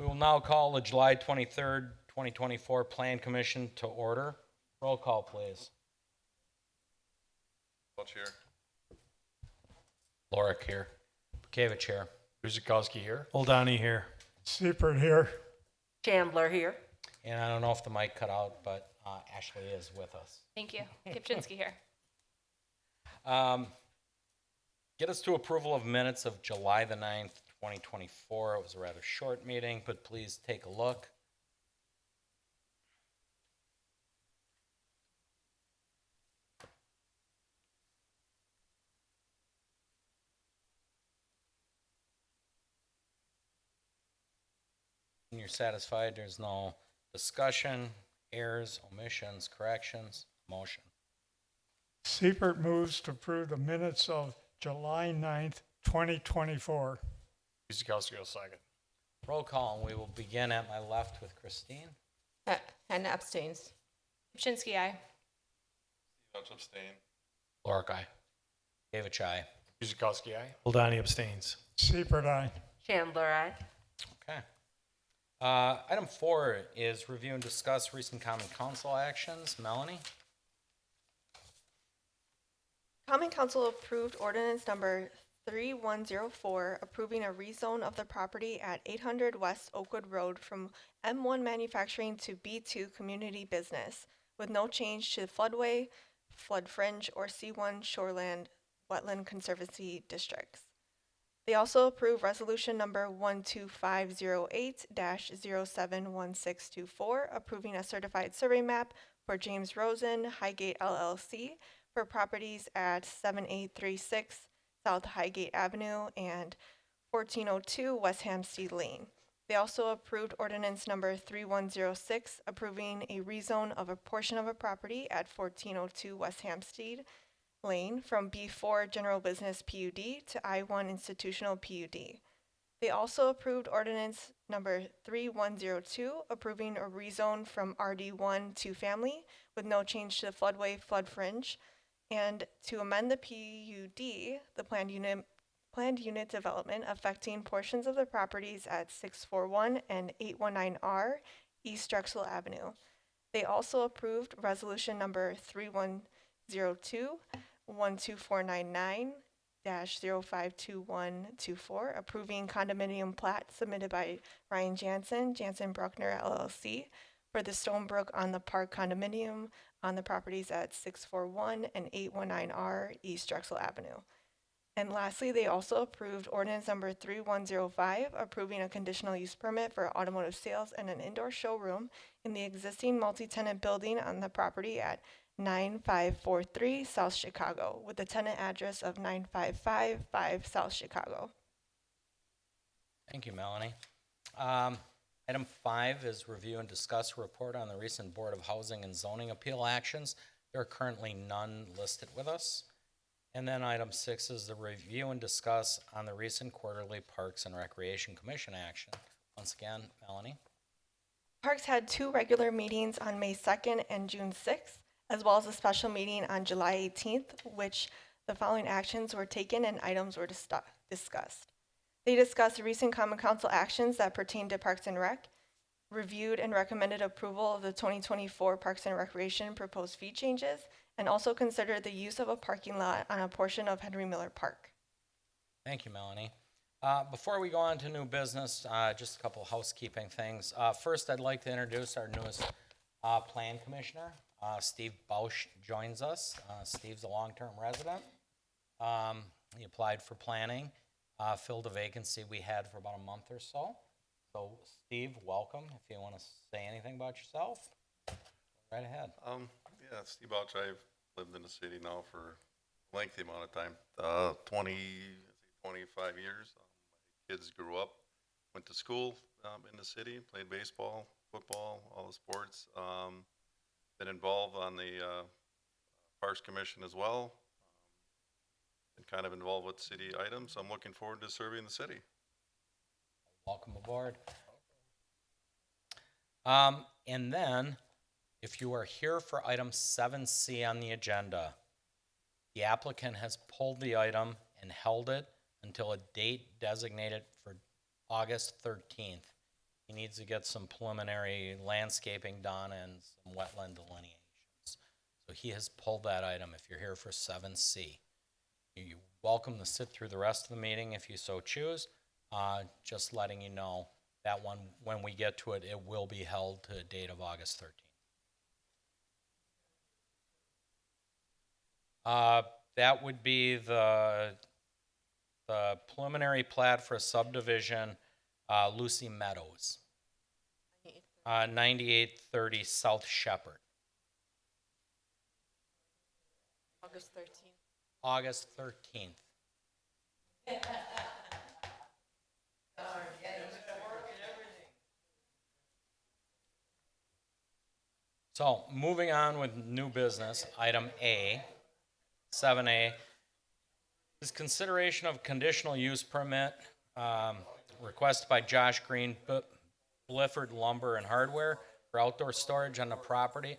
We will now call the July 23rd, 2024 Plan Commission to order. Roll call, please. Welch here. Lorick here. Bukavich here. Guzikowski here. Oldani here. Seifert here. Chandler here. And I don't know if the mic cut out, but Ashley is with us. Thank you. Kipchinsky here. Get us to approval of minutes of July the 9th, 2024. It was a rather short meeting, but please take a look. When you're satisfied, there's no discussion, errors, omissions, corrections, motion. Seifert moves to approve the minutes of July 9th, 2024. Guzikowski will second. Roll call, and we will begin at my left with Christine. And abstains. Kipchinsky, aye. Welch abstain. Lorick, aye. Bukavich, aye. Guzikowski, aye. Oldani abstains. Seifert, aye. Chandler, aye. Okay. Item 4 is review and discuss recent common council actions. Melanie? Common Council approved ordinance number 3104, approving a rezone of the property at 800 West Oakwood Road from M1 Manufacturing to B2 Community Business, with no change to the floodway, flood fringe, or C1 shoreland wetland conservancy districts. They also approved resolution number 12508-071624, approving a certified survey map for James Rosen, Highgate LLC, for properties at 7836 South Highgate Avenue and 1402 West Hampstead Lane. They also approved ordinance number 3106, approving a rezone of a portion of a property at 1402 West Hampstead Lane from B4 General Business PUD to I1 Institutional PUD. They also approved ordinance number 3102, approving a rezone from RD1 to family with no change to the floodway, flood fringe, and to amend the PUD, the planned unit development affecting portions of the properties at 641 and 819R East Drexel Avenue. They also approved resolution number 3102, 12499-052124, approving condominium plat submitted by Ryan Jansen, Jansen Bruckner LLC, for the Stonebrook on the Park condominium on the properties at 641 and 819R East Drexel Avenue. And lastly, they also approved ordinance number 3105, approving a conditional use permit for automotive sales and an indoor showroom in the existing multi-tenant building on the property at 9543 South Chicago, with the tenant address of 9555 South Chicago. Thank you, Melanie. Item 5 is review and discuss a report on the recent Board of Housing and Zoning Appeal actions. There are currently none listed with us. And then item 6 is the review and discuss on the recent quarterly Parks and Recreation Commission action. Once again, Melanie. Parks had 2 regular meetings on May 2nd and June 6th, as well as a special meeting on July 18th, which the following actions were taken and items were discussed. They discussed recent Common Council actions that pertain to Parks and Rec, reviewed and recommended approval of the 2024 Parks and Recreation proposed fee changes, and also considered the use of a parking lot on a portion of Henry Miller Park. Thank you, Melanie. Before we go on to new business, just a couple housekeeping things. First, I'd like to introduce our newest Plan Commissioner. Steve Bausch joins us. Steve's a long-term resident. He applied for planning, filled a vacancy we had for about a month or so. So, Steve, welcome. If you want to say anything about yourself, go right ahead. Yeah, Steve Welch. I've lived in the city now for a lengthy amount of time, 25 years. My kids grew up, went to school in the city, played baseball, football, all the sports. Been involved on the Parks Commission as well. Been kind of involved with city items. I'm looking forward to serving the city. Welcome aboard. And then, if you are here for item 7C on the agenda, the applicant has pulled the item and held it until a date designated for August 13th. He needs to get some preliminary landscaping done and some wetland delineations. So he has pulled that item if you're here for 7C. You're welcome to sit through the rest of the meeting if you so choose. Just letting you know that one, when we get to it, it will be held to a date of August 13th. That would be the preliminary plat for a subdivision, Lucy Meadows, 9830 South Shepherd, August 13th. August 13th. So, moving on with new business, item A, 7A, is consideration of conditional use permit, requested by Josh Green, Blifford Lumber and Hardware for outdoor storage on the property.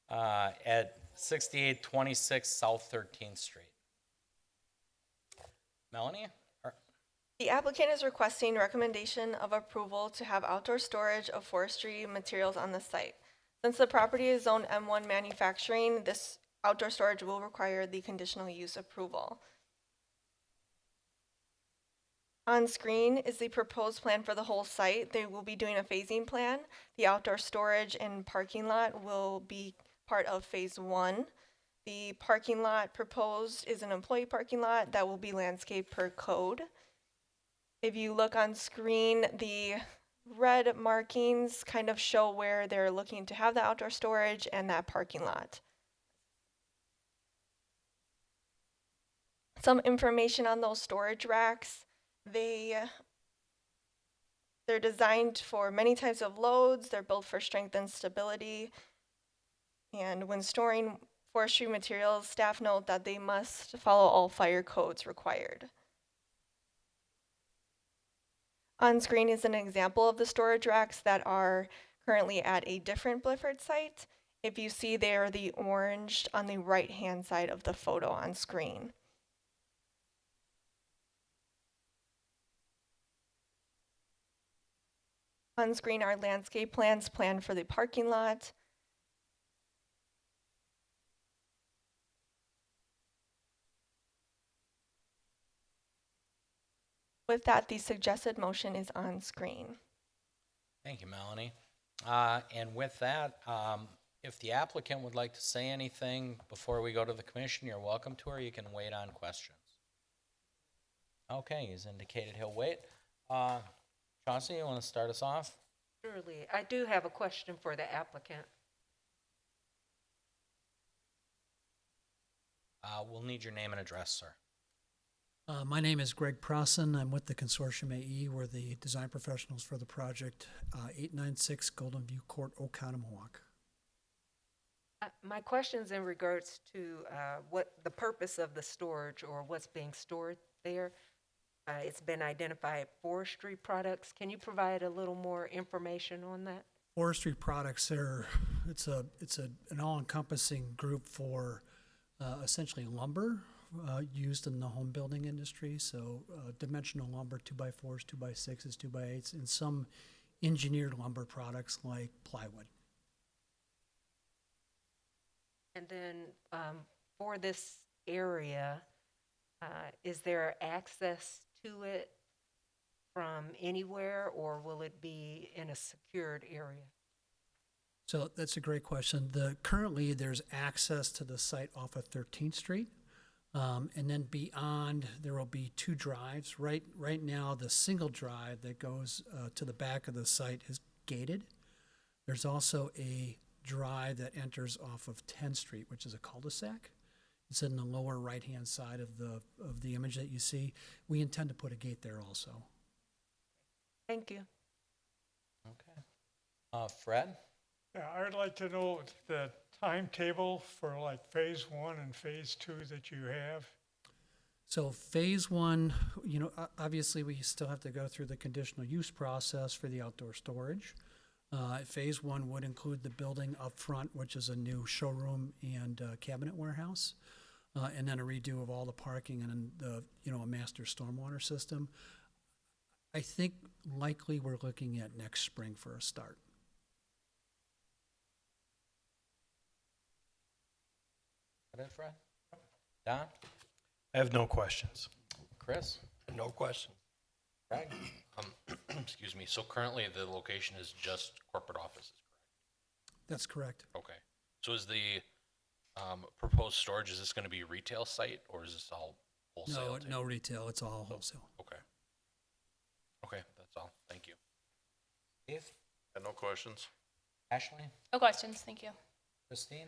At 6826 South 13th Street. Melanie? The applicant is requesting recommendation of approval to have outdoor storage of forestry materials on the site. Since the property is zoned M1 manufacturing, this outdoor storage will require the conditional use approval. On screen is the proposed plan for the whole site. They will be doing a phasing plan. The outdoor storage and parking lot will be part of phase 1. The parking lot proposed is an employee parking lot that will be landscaped per code. If you look on screen, the red markings kind of show where they're looking to have the outdoor storage and that parking lot. Some information on those storage racks. They're designed for many types of loads. They're built for strength and stability. And when storing forestry materials, staff note that they must follow all fire codes required. On screen is an example of the storage racks that are currently at a different Blifford site. If you see, they are the orange on the right-hand side of the photo on screen. On screen are landscape plans planned for the parking lot. With that, the suggested motion is on screen. Thank you, Melanie. And with that, if the applicant would like to say anything before we go to the commission, you're welcome to, or you can wait on questions. Okay, he's indicated he'll wait. Chauncey, you want to start us off? Surely. I do have a question for the applicant. We'll need your name and address, sir. My name is Greg Prosson. I'm with the Consortium AE. We're the design professionals for the project, 896 Golden View Court, Oconomowoc. My question's in regards to what the purpose of the storage or what's being stored there. It's been identified forestry products. Can you provide a little more information on that? Forestry products it's an all-encompassing group for essentially lumber used in the home building industry. So dimensional lumber, 2x4s, 2x6s, 2x8s, and some engineered lumber products like plywood. And then for this area, is there access to it from anywhere, or will it be in a secured area? So that's a great question. Currently, there's access to the site off of 13th Street. And then beyond, there will be two drives. Right now, the single drive that goes to the back of the site is gated. There's also a drive that enters off of 10th Street, which is a cul-de-sac. It's in the lower right-hand side of the image that you see. We intend to put a gate there also. Thank you. Okay. Fred? Yeah, I would like to know the timetable for like phase 1 and phase 2 that you have. So phase 1, obviously we still have to go through the conditional use process for the outdoor storage. Phase 1 would include the building up front, which is a new showroom and cabinet warehouse, and then a redo of all the parking and a master stormwater system. I think likely we're looking at next spring for a start. That it, Fred? Don? I have no questions. Chris? No question. Greg? Excuse me, so currently the location is just corporate offices, correct? That's correct. Okay. So is the proposed storage, is this going to be a retail site or is this all wholesale? No, no retail, it's all wholesale. Okay. Okay, that's all. Thank you. Steve? Got no questions? Ashley? No questions, thank you. Christine?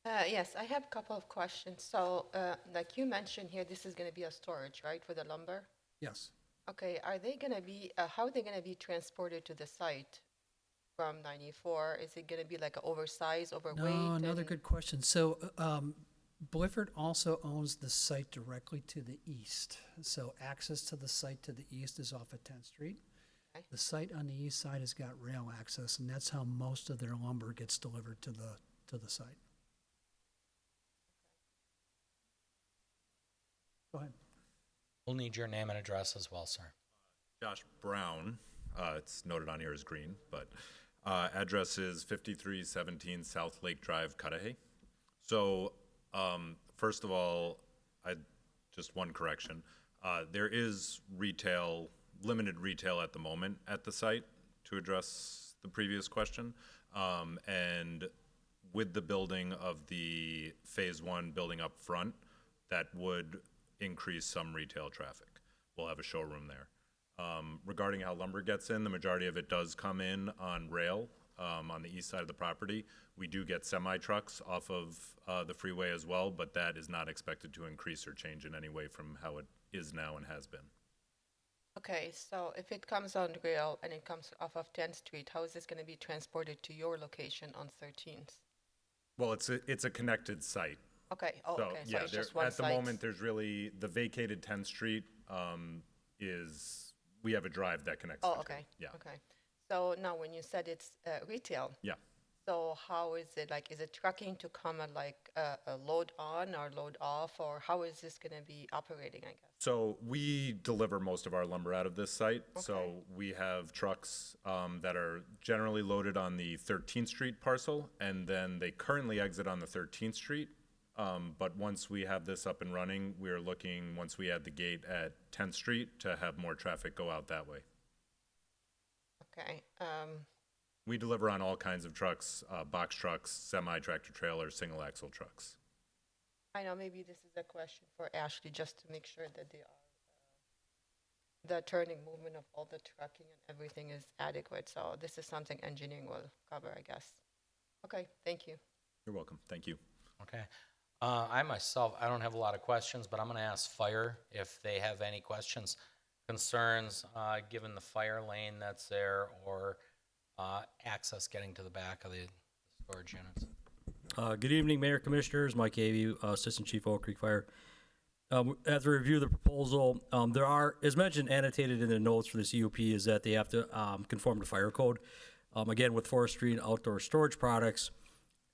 Yes, I have a couple of questions. So, like you mentioned here, this is going to be a storage, right, for the lumber? Yes. Okay, are they going to be, how are they going to be transported to the site from 94? Is it going to be like an oversized, overweight? No, another and- good question. So, Blifford also owns the site directly to the east. So access to the site to the east is off of 10th Street. Okay. The site on the east side has got rail access, and that's how most of their lumber gets delivered to the site. Go ahead. We'll need your name and address as well, sir. Josh Brown, it's noted on here as green, but address is 5317 South Lake Drive, Cudahy. So, first of all, just one correction. There is retail, limited retail at the moment at the site, to address the previous question. And with the building of the Phase 1 building up front, that would increase some retail traffic. We'll have a showroom there. Regarding how lumber gets in, the majority of it does come in on rail on the east side of the property. We do get semi-trucks off of the freeway as well, but that is not expected to increase or change in any way from how it is now and has been. Okay, so if it comes on rail and it comes off of 10th Street, how is this going to be transported to your location on 13th? Well, it's a connected site. Okay, oh, So, okay, so yeah, it's there, just one at the site. moment, there's really, the vacated 10th Street we have a drive that connects the Oh, two. okay, Yeah, okay. So now when you said it's retail, yeah. so how is it, like, is it trucking to come and like a load on or load off, or how is this gonna be operating, I guess? So we deliver most of our lumber out of this site. So Okay. we have trucks that are generally loaded on the 13th Street parcel, and then they currently exit on the 13th Street. But once we have this up and running, we are looking, once we add the gate at 10th Street, to have more traffic go out that way. Okay, We deliver on all kinds of trucks, box trucks, semi-tractor trailers, single axle trucks. I know maybe this is a question for Ashley, just to make sure that the turning movement of all the trucking and everything is adequate. So this is something engineering will cover, I guess. Okay, thank you. You're welcome. Thank you. Okay. I myself, I don't have a lot of questions, but I'm going to ask fire if they have any questions, concerns, given the fire lane that's there, or access getting to the back of the storage units. Good evening, Mayor, Commissioners. Mike Avey, Assistant Chief, Oak Creek Fire. After review of the proposal, there are, as mentioned, annotated in the notes for this EUP, is that they have to conform to fire code. Again, with forestry and outdoor storage products,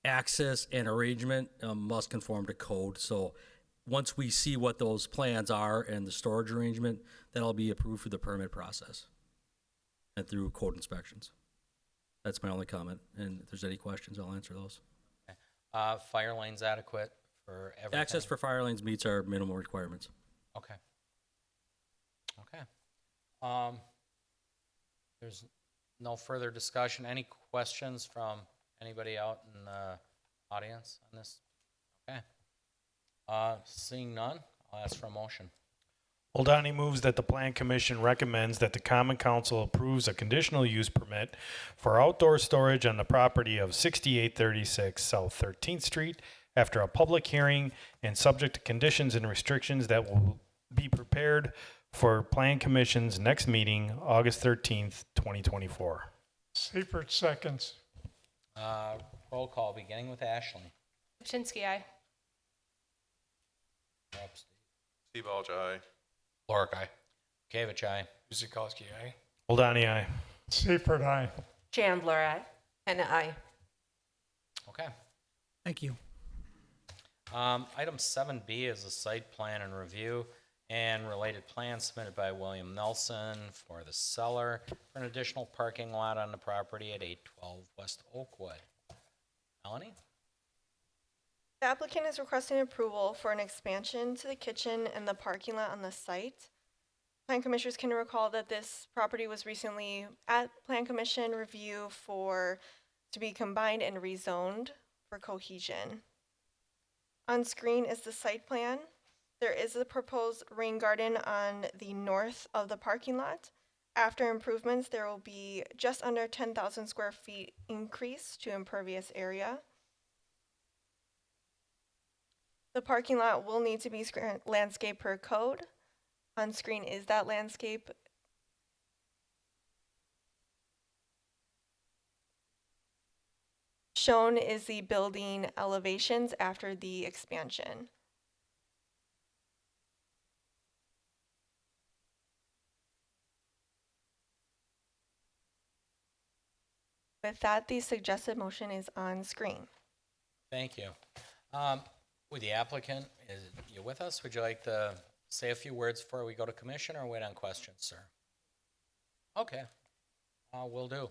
access and arrangement must conform to code. So once we see what those plans are and the storage arrangement, that'll be approved through the permit process and through code inspections. That's my only comment. And if there's any questions, I'll answer those. Fire lane's adequate for everything? Access for fire lanes meets our minimal requirements. Okay. Okay. There's no further discussion. Any questions from anybody out in the audience on this? Okay. Seeing none, I'll ask for a motion. Oldani moves that the Plan Commission recommends that the Common Council approves a conditional use permit for outdoor storage on the property of 6836 South 13th Street after a public hearing and subject to conditions and restrictions that will be prepared for Plan Commission's next meeting, August 13th, 2024. Seifert seconds. Roll call, beginning with Ashley. Kapczynski, aye. Steve Alge, aye. Lorick, aye. Kavich, aye. Guzekowski, aye. Oldani, aye. Seifert, aye. Chandler, aye. And I, Okay. Thank you. Item 7B is a site plan and review. and related plans submitted by William Nelson for the seller for an additional parking lot on the property at 812 West Oakwood. Melanie? The applicant is requesting approval for an expansion to the kitchen and the parking lot on the site. Plan commissioners can recall that this property was recently at Plan Commission review to be combined and rezoned for cohesion. On screen is the site plan. There is a proposed rain garden on the north of the parking lot. After improvements, there will be just under 10,000 square feet increase to impervious area. The parking lot will need to be landscaped per code. On screen is that landscape. Shown is the building elevations after the expansion. With that, the suggested motion is on screen. Thank you. With the applicant, is you with us? Would you like to say a few words before we go to commission or wait on questions, sir? Okay, will do.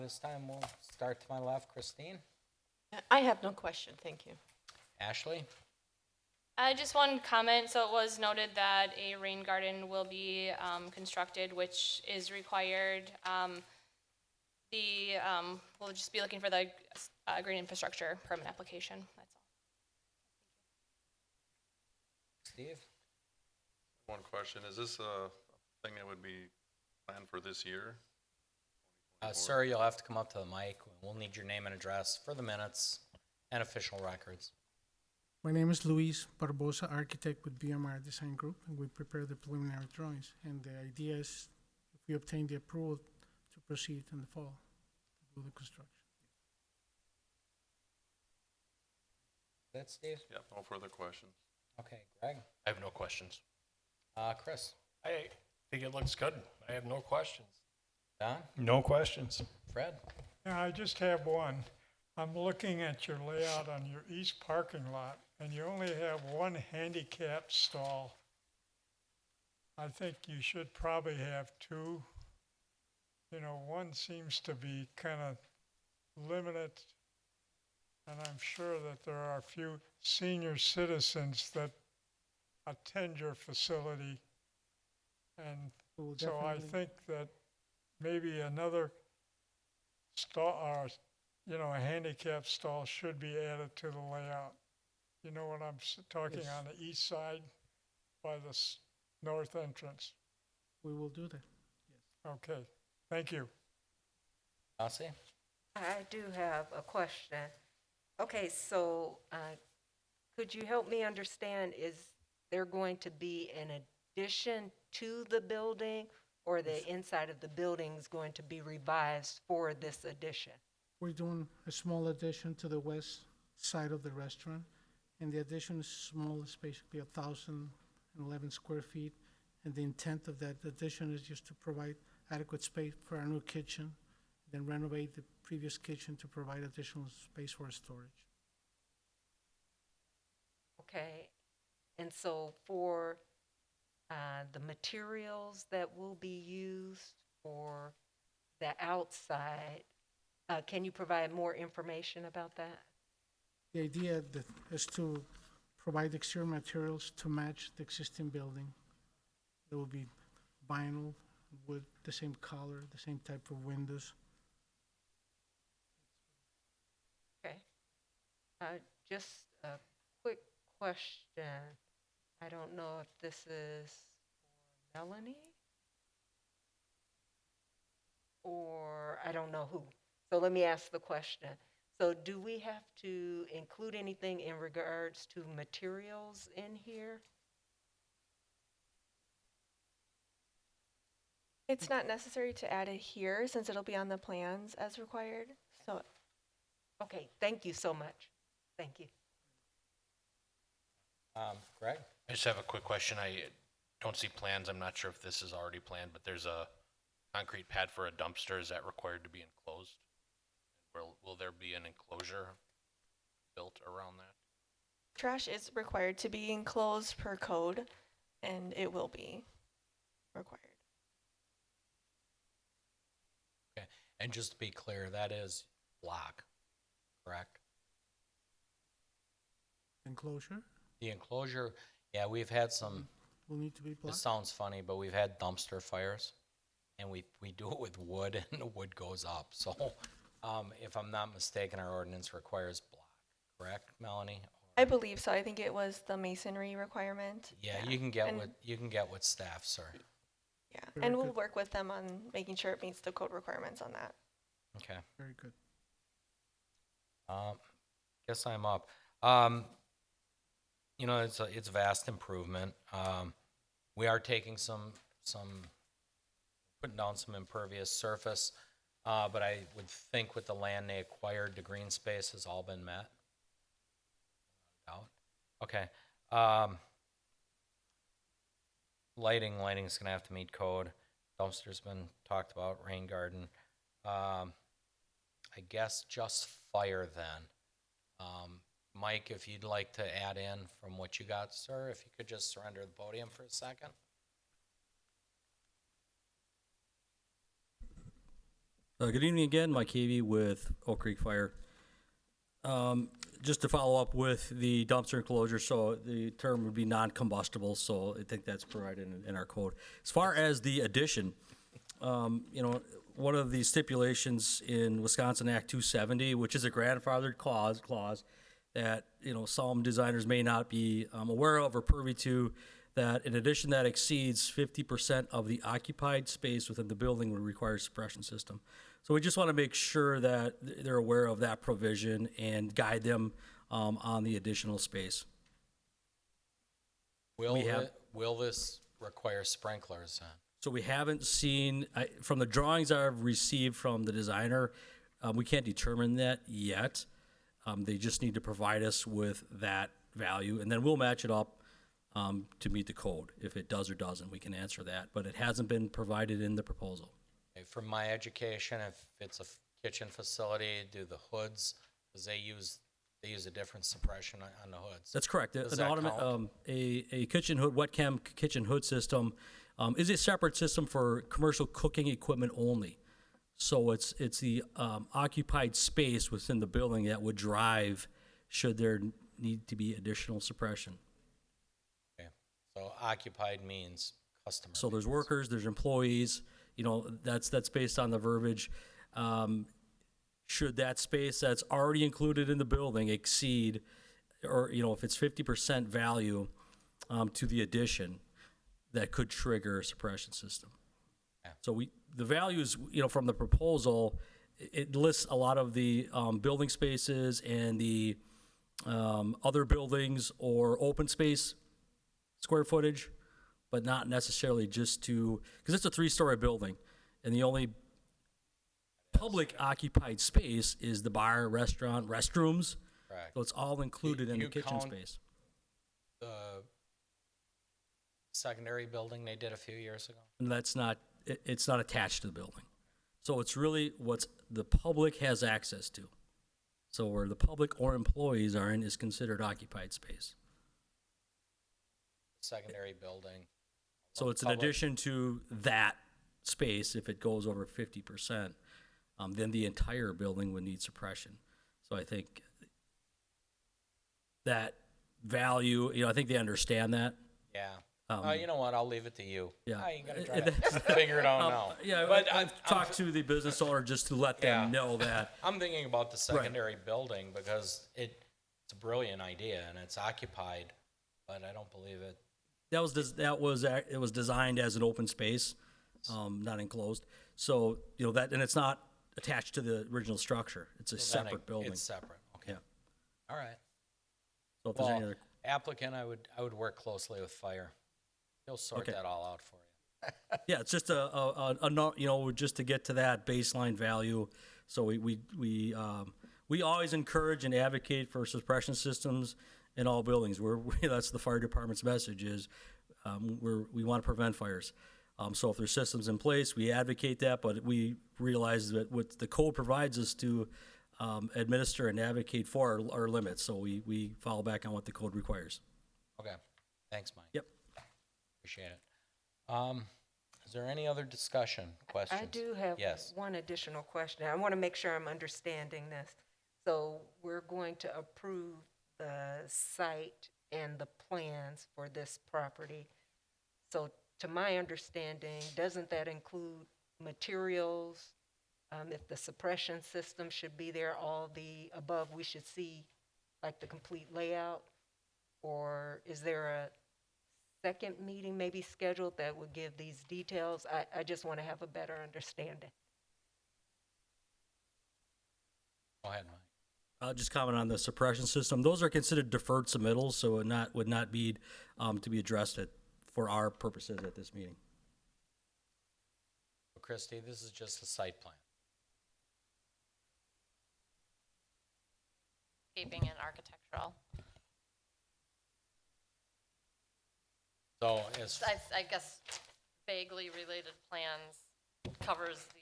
This time we'll start to my left. Christine? I have no question, thank you. Ashley? Just one comment. So it was noted that a rain garden will be constructed, which is required. We'll just be looking for the green infrastructure permit application. That's all. Steve? One question, is this a thing that would be planned for this year? Sir, you'll have to come up to the mic. We'll need your name and address for the minutes and official records. My name is Luis Barbosa, architect with BMR Design Group, and we prepare the preliminary drawings. And the idea is, if we obtain the approval, to proceed in the fall to do the construction. That's Steve? Yeah, no further questions. Okay, Greg? I have no questions. Chris? I think it looks good. I have no questions. Don? No questions. Fred? Yeah, I just have one. I'm looking at your layout on your east parking lot, and you only have one handicap stall. I think you should probably have two. You know, one seems to be kind of limited, and I'm sure that there are a few senior citizens that attend your facility. And We'll so I definitely- think that maybe another stall, or, you know, a handicap stall should be added to the layout. You know what I'm talking Yes. on the east side by the north entrance. We will do that. Okay, thank you. Elsie? I do have a question. Okay, so could you help me understand, is there going to be an addition to the building, or the inside of the building is going to be revised for this addition? We're doing a small addition to the west side of the restaurant, and the addition is small. It's basically 1,011 square feet, and the intent of that addition is just to provide adequate space for our new kitchen, then renovate the previous kitchen to provide additional space for storage. Okay, and so for the materials that will be used for the outside, can you provide more information about that? The idea is to provide exterior materials to match the existing building. There will be vinyl with the same color, the same type of windows. Okay. Just a quick question. I don't know if this is for Melanie or I don't know who. So let me ask the question. So do we have to include anything in regards to materials in here? It's not necessary to add it here since it'll be on the plans as required. So Okay, thank you so much. Thank you. Greg? I just have a quick question. I don't see plans. I'm not sure if this is already planned, but there's a concrete pad for a dumpster. Is that required to be enclosed? Will there be an enclosure built around that? trash is required to be enclosed per code. and it will be required. Okay, and just to be clear, that is block, correct? Enclosure The enclosure, yeah, we've had some, will need to be this blocked. sounds funny, but we've had dumpster fires, and we do it with wood, and the wood goes up, so, if I'm not mistaken, our ordinance requires block, correct, Melanie? I believe so. I think it was the masonry requirement. Yeah, you can get and- with staff, sir. Yeah, Very and we'll good. work with them on making sure it meets the code requirements on that. Okay. Very good. Guess I'm up. You know, it's a vast improvement. We are taking putting down some impervious surface, but I would think with the land they acquired, the green space has all been met. Out. Okay. Lighting's gonna have to meet code. Dumpster's been talked about, rain garden. I guess just fire then. Mike, if you'd like to add in from what you got, sir, if you could just surrender the podium for a second. Good evening again, Mike Havey with Oak Creek Fire. Just to follow up with the dumpster enclosure, so the term would be non-combustible, so I think that's provided in our code. As far as the addition, you know, one of the stipulations in Wisconsin Act 270, which is a grandfathered clause that, you know, some designers may not be aware of or privy to, that an addition that exceeds 50% of the occupied space within the building would require a suppression system. So we just want to make sure that they're aware of that provision and guide them on the additional space. Will this require sprinklers then? So we haven't seen, from the drawings I've received from the designer, we can't determine that yet. They just need to provide us with that value, and then we'll match it up to meet the code. If it does or doesn't, we can answer that, but it hasn't been provided in the proposal. Okay, from my education, if it's a kitchen facility, do the hoods, because they use a different suppression on the hoods. That's correct. Does An that automatic, count? a kitchen hood, wet cam kitchen hood system is a separate system for commercial cooking equipment only. So it's the occupied space within the building that would drive should there need to be additional suppression. Okay, so occupied means customer. So there's workers, there's employees, you know, that's based on the verbiage. Should that space that's already included in the building exceed, or, you know, if it's 50% value to the addition, that could trigger a suppression system. Yeah. So the values, you know, from the proposal, it lists a lot of the building spaces and the other buildings or open space square footage, but not necessarily just to, because it's a 3-story building, and the only public occupied space is the bar, restaurant, restrooms. Correct. So it's all included in the You kitchen count- space. The secondary building they did a few years ago. And that's not, it's not attached to the building. So it's really what's the public has access to. So where the public or employees are in is considered occupied space. Secondary building. So it's an Public. addition to that space. If it goes over 50%, then the entire building would need suppression. So I think that value, you know, I think they understand that. Yeah. You know what? I'll leave it to you. Yeah. You gotta try to figure it out now. Yeah, But I've talked to the business owner just to let them Yeah. know that. I'm thinking about the secondary building because it's a brilliant idea and it's occupied, but I don't believe it. It was designed as an open space, not enclosed. So, you know, that, and it's not attached to the original structure. It's a So then separate building. It's separate. Okay. Yeah. All right. So if there's any Well, other, applicant, I would work closely with fire. He'll sort Okay. that all out for you. yeah, it's just you know, just to get to that baseline value. So we always encourage and advocate for suppression systems in all buildings. That's the fire department's message is, we want to prevent fires. So if there's systems in place, we advocate that, but we realize that what the code provides us to administer and advocate for our limits. So we fall back on what the code requires. Okay. Thanks, Mike. Yep. Appreciate it. Is there any other discussion, questions? I do have Yes. one additional question. I want to make sure I'm understanding this. So we're going to approve the site and the plans for this property. So to my understanding, doesn't that include materials? If the suppression system should be there, all the above, we should see like the complete layout? Or is there a second meeting maybe scheduled that would give these details? I just want to have a better understanding. Go ahead, Mike. I'll just comment on the suppression system. Those are considered deferred submittals, so would not be to be addressed for our purposes at this meeting. Christie, this is just a site plan. Landscaping and architectural. So as I guess vaguely related plans covers the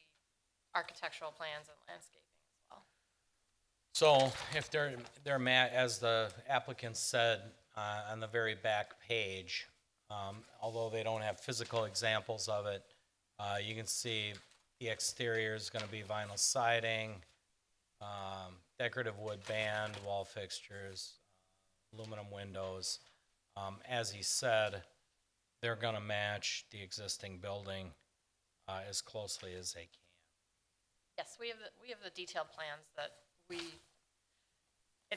architectural plans and landscaping as well. So if they're as the applicant said on the very back page, although they don't have physical examples of it, you can see the exterior is going to be vinyl siding, decorative wood band, wall fixtures, aluminum windows. As he said, they're going to match the existing building as closely as they can. Yes, we have the detailed plans that the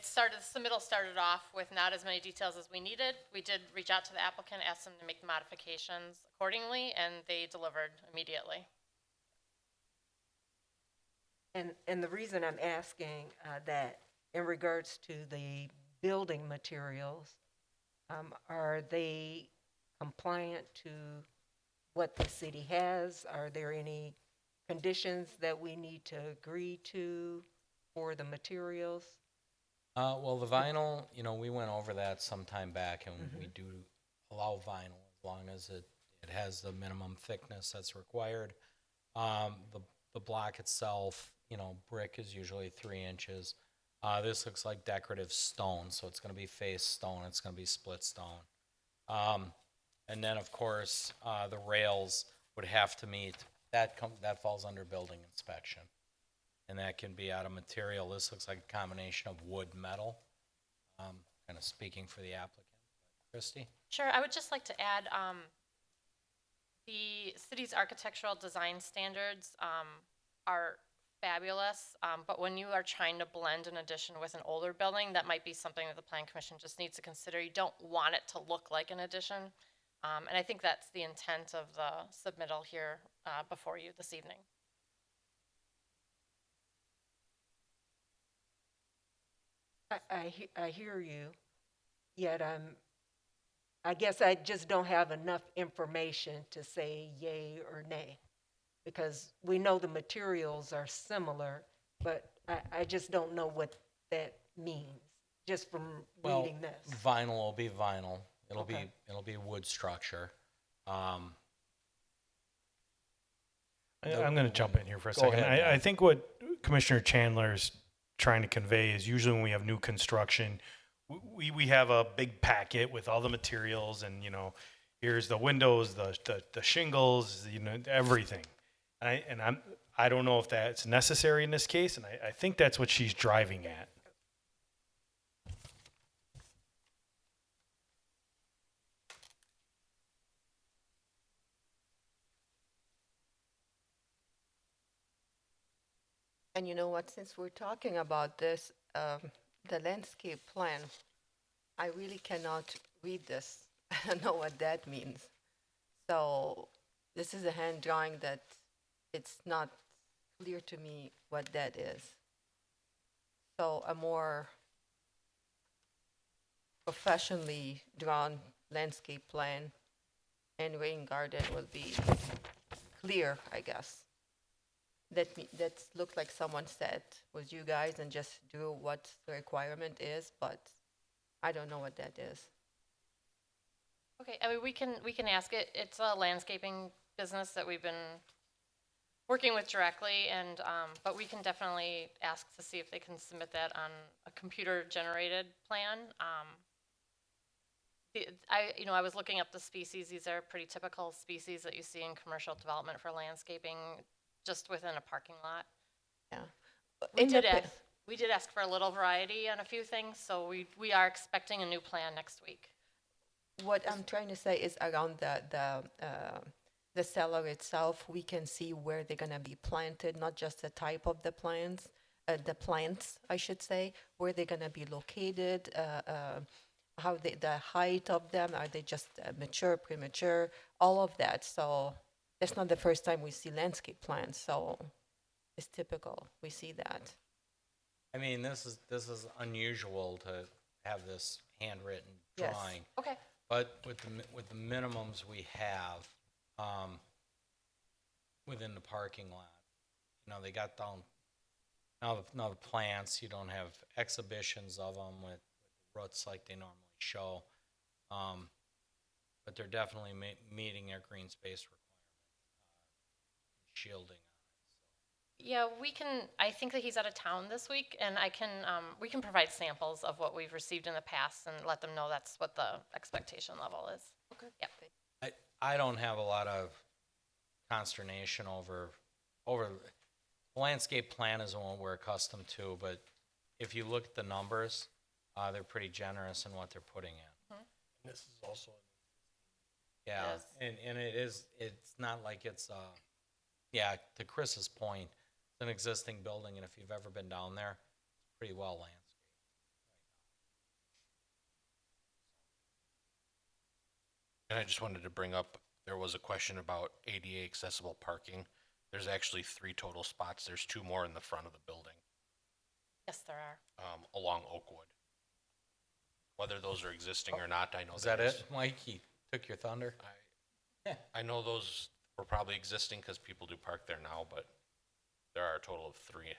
submittal started off with not as many details as we needed. We did reach out to the applicant, ask them to make the modifications accordingly, and they delivered immediately. And the reason I'm asking that in regards to the building materials, are they compliant to what the city has? Are there any conditions that we need to agree to for the materials? Well, the vinyl, we went over that some time back, and we do allow vinyl as long as it has the minimum thickness that's required. The block itself, brick is usually 3 inches. This looks like decorative stone, so it's going to be face stone. It's going to be split stone. And then, of course, the rails would have to meet, that falls under building inspection. And that can be out of material. This looks like a combination of wood, metal, kind of speaking for the applicant. Christie? Sure, I would just like to add, the city's architectural design standards are fabulous, but when you are trying to blend an addition with an older building, that might be something that the Plan Commission just needs to consider. You don't want it to look like an addition, and I think that's the intent of the submittal here before you this evening. I hear you, yet I guess I just don't have enough information to say yay or nay, because we know the materials are similar, but I just don't know what that means, just from reading this. Vinyl will be vinyl. Okay. It'll be wood structure. I'm going to jump in here for a Go second. ahead, I Matt. think what Commissioner Chandler is trying to convey is usually when we have new construction, we have a big packet with all the materials and, here's the windows, the shingles, everything. I don't know if that's necessary in this case, and I think that's what she's driving at. And you know what, since we're talking about this, the landscape plan, I really cannot read this. I don't know what that means. So this is a hand drawing that it's not clear to me what that is. So a more professionally drawn landscape plan and rain garden will be clear, I guess. That looked like someone sat with you guys and just drew what the requirement is, but I don't know what that is. Okay, I mean, we can ask it. It's a landscaping business that we've been working with directly, and but we can definitely ask to see if they can submit that on a computer-generated plan. I was looking up the species. These are pretty typical species that you see in commercial development for landscaping, just within a parking lot. Yeah. We In the did pa- ask, we did ask for a little variety on a few things, so we are expecting a new plan next week. What I'm trying to say is around the cellar itself, we can see where they're gonna be planted, not just the type of the plants, I should say, where they're gonna be located, how the height of them, are they just mature, premature, all of that. So that's not the first time we see landscape plants, so it's typical, we see that. I mean, this is unusual to have this handwritten Yes. drawing. Okay. But with the minimums we have, within the parking lot, they got down, now the plants, you don't have exhibitions of them with roots like they normally show. But they're definitely meeting their green space requirement, shielding. Yeah, I think that he's out of town this week, and we can provide samples of what we've received in the past and let them know that's what the expectation level is. Okay. Yeah. I don't have a lot of consternation over the landscape plan is the one we're accustomed to, but if you look at the numbers, they're pretty generous in what they're putting in. This is also, Yeah, Yes. and it's not like it's, to Chris's point, it's an existing building, and if you've ever been down there, it's pretty well landscaped. And I just wanted to bring up, there was a question about ADA accessible parking. There's actually 3 total spots. There's 2 more in the front of the building, Yes, there are. along Oakwood. Whether those are existing or not, I know. Is that there's- it, Mike? He took your thunder? I know those were probably existing because people do park there now, but there are a total of 3.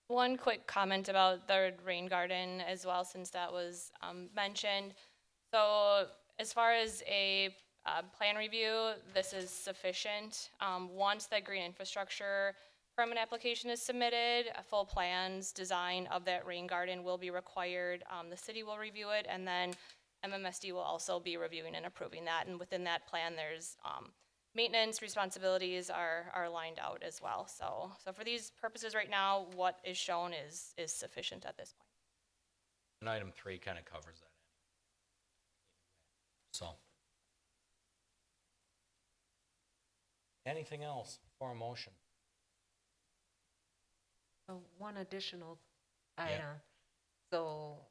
One quick comment about the rain garden as well, since that was mentioned. So as far as a plan review, this is sufficient. Once the green infrastructure permit application is submitted, full plans, design of that rain garden will be required. The city will review it, and then MMSD will also be reviewing and approving that. And within that plan, there's maintenance responsibilities are lined out as well. So for these purposes right now, what is shown is sufficient at this point. And item 3 kind of covers that. So. Anything else for a motion? One additional Yeah. item. So,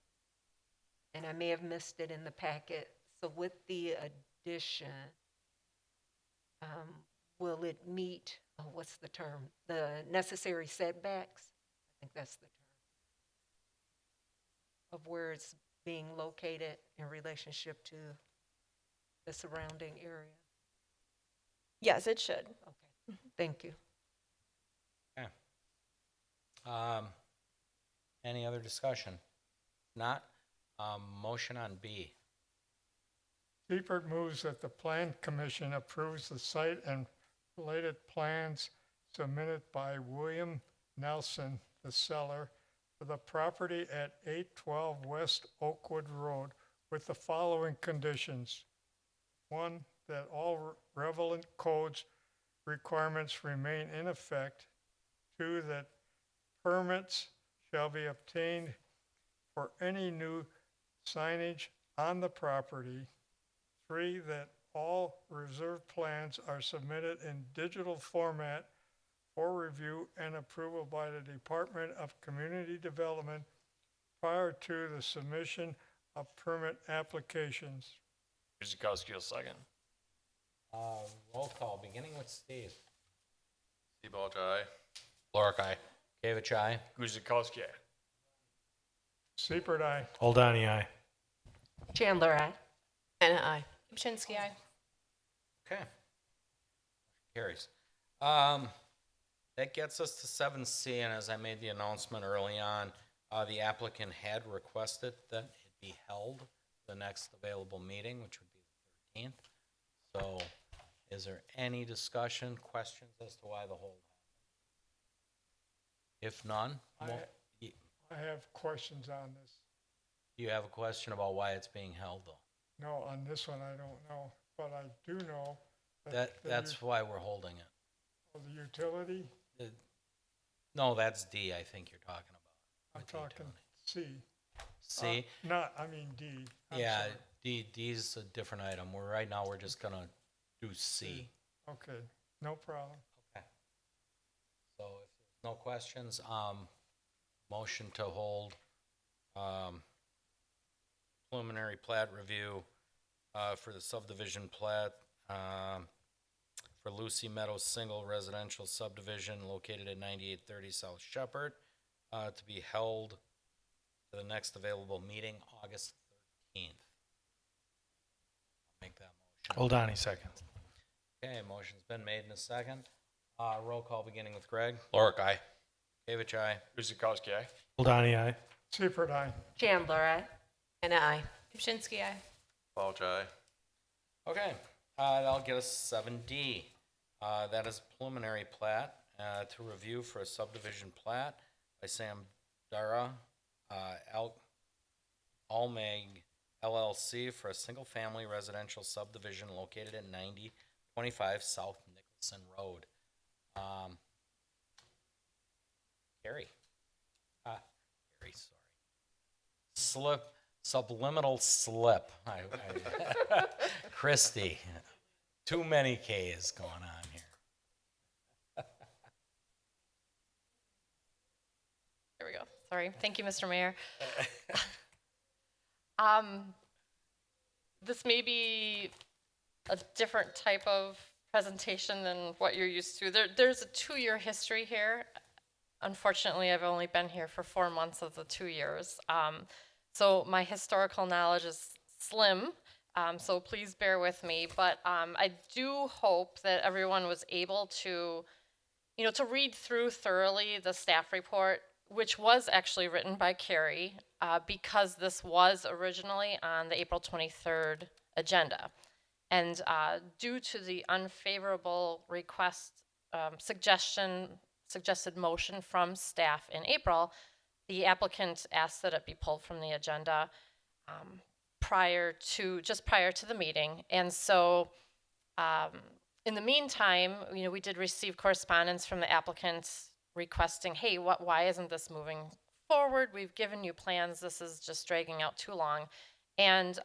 and I may have missed it in the packet, so with the addition, will it meet, what's the term? The necessary setbacks? I think that's the term. Of where it's being located in relationship to the surrounding area? Yes, it should. Okay, thank you. Okay. Any other discussion? Not? Motion on B. Seifert moves that the Plan Commission approves the site and related plans submitted by William Nelson, the seller, for the property at 812 West Oakwood Road with the following conditions. 1, that all relevant codes requirements remain in effect. 2, that permits shall be obtained for any new signage on the property. 3, that all reserved plans are submitted in digital format for review and approval by the Department of Community Development prior to the submission of permit applications. Guzekowski will second. Roll call, beginning with Steve. Steve Balch, aye. Lorick, aye. Gavich, aye. Guzekowski, aye. Seifert, aye. Oldani, aye. Chandler, aye. And I. Kupczynski, aye. Okay. Carries. That gets us to 7C, and as I made the announcement early on, the applicant had requested that it be held the next available meeting, which would be the 13th. So is there any discussion, questions as to why the hold? If none, I have questions on this. You have a question about why it's being held, though? No, on this one, I don't know, but I do know That's why we're holding it. the utility, No, that's D, I think you're talking about. I'm with talking utility. C. C? I mean D. I'm Yeah, sorry. D's a different item. Right now, we're just gonna do C. Okay, no problem. Okay. So if there's no questions, motion to hold, preliminary plat review, for the subdivision plat, for Lucy Meadows Single Residential Subdivision located at 9830 South Shepherd, to be held to the next available meeting, August 13th. Make that motion. Oldani seconds. Okay, motion's been made in a second. Roll call beginning with Greg. Lorick, aye. Gavich, aye. Guzekowski, aye. Oldani, aye. Seifert, aye. Chandler, aye. And I. Kupczynski, aye. Bouch, aye. Okay, that'll get us 7D. That is preliminary plat, to review for a subdivision plat by Sam Dara, Almag LLC for a single-family residential subdivision located at 9025 South Nicholson Road. Carrie. Carrie, sorry. Subliminal slip. Christie. Too many K's going on here. There we go. Sorry. Thank you, Mr. Mayor. This may be a different type of presentation than what you're used to. There's a 2-year history here. Unfortunately, I've only been here for 4 months of the 2 years. So my historical knowledge is slim, so please bear with me. But I do hope that everyone was able to, to read through thoroughly the staff report, which was actually written by Carrie, because this was originally on the April 23rd agenda. And due to the unfavorable request, suggested motion from staff in April, the applicant asked that it be pulled from the agenda prior to the meeting. And so in the meantime, we did receive correspondence from the applicant requesting, hey, why isn't this moving forward? We've given you plans. This is just dragging out too long. And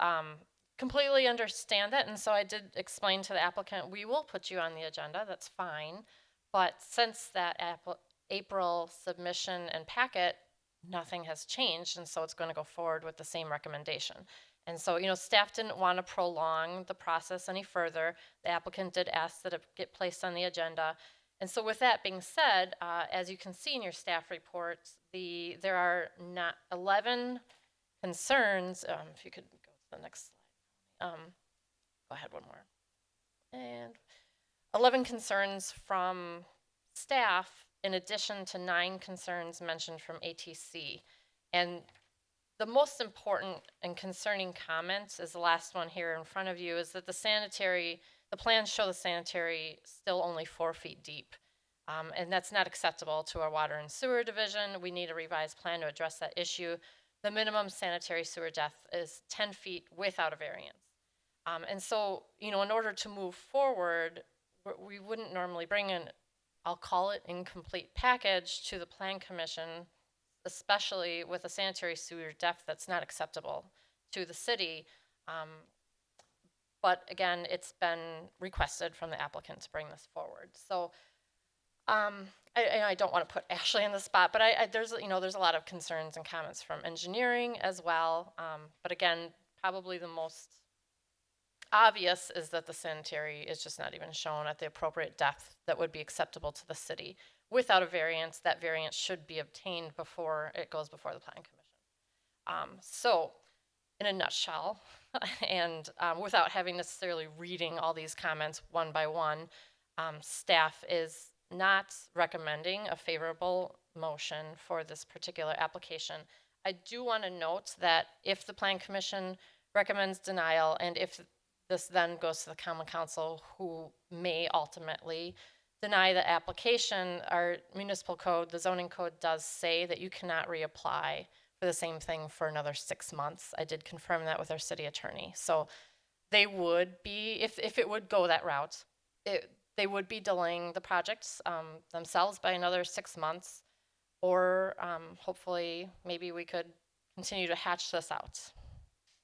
completely understand that. And so I did explain to the applicant, we will put you on the agenda. That's fine. But since that April submission and packet, nothing has changed, and so it's going to go forward with the same recommendation. And so, staff didn't want to prolong the process any further. The applicant did ask that it get placed on the agenda. And so with that being said, as you can see in your staff reports, there are not 11 concerns. If you could go to the next slide. Go ahead one more. And 11 concerns from staff, in addition to 9 concerns mentioned from ATC. And the most important and concerning comment is the last one here in front of you, is that the plans show the sanitary still only 4 feet deep. And that's not acceptable to our water and sewer division. We need a revised plan to address that issue. The minimum sanitary sewer depth is 10 feet without a variance. And so, in order to move forward, we wouldn't normally bring in, I'll call it, incomplete package to the Plan Commission, especially with a sanitary sewer depth that's not acceptable to the city. But again, it's been requested from the applicant to bring this forward. So I don't want to put Ashley on the spot, but there's a lot of concerns and comments from engineering as well. But again, probably the most obvious is that the sanitary is just not even shown at the appropriate depth that would be acceptable to the city. Without a variance, that variance should be obtained before it goes before the Plan Commission. So, in a nutshell, and without having necessarily reading all these comments one by one, staff is not recommending a favorable motion for this particular application. I do want to note that if the Plan Commission recommends denial, and if this then goes to the Common Council, who may ultimately deny the application, our municipal code, the zoning code does say that you cannot reapply for the same thing for another 6 months. I did confirm that with our city attorney. So they would be, if it would go that route, they would be delaying the projects themselves by another 6 months, or hopefully maybe we could continue to hatch this out.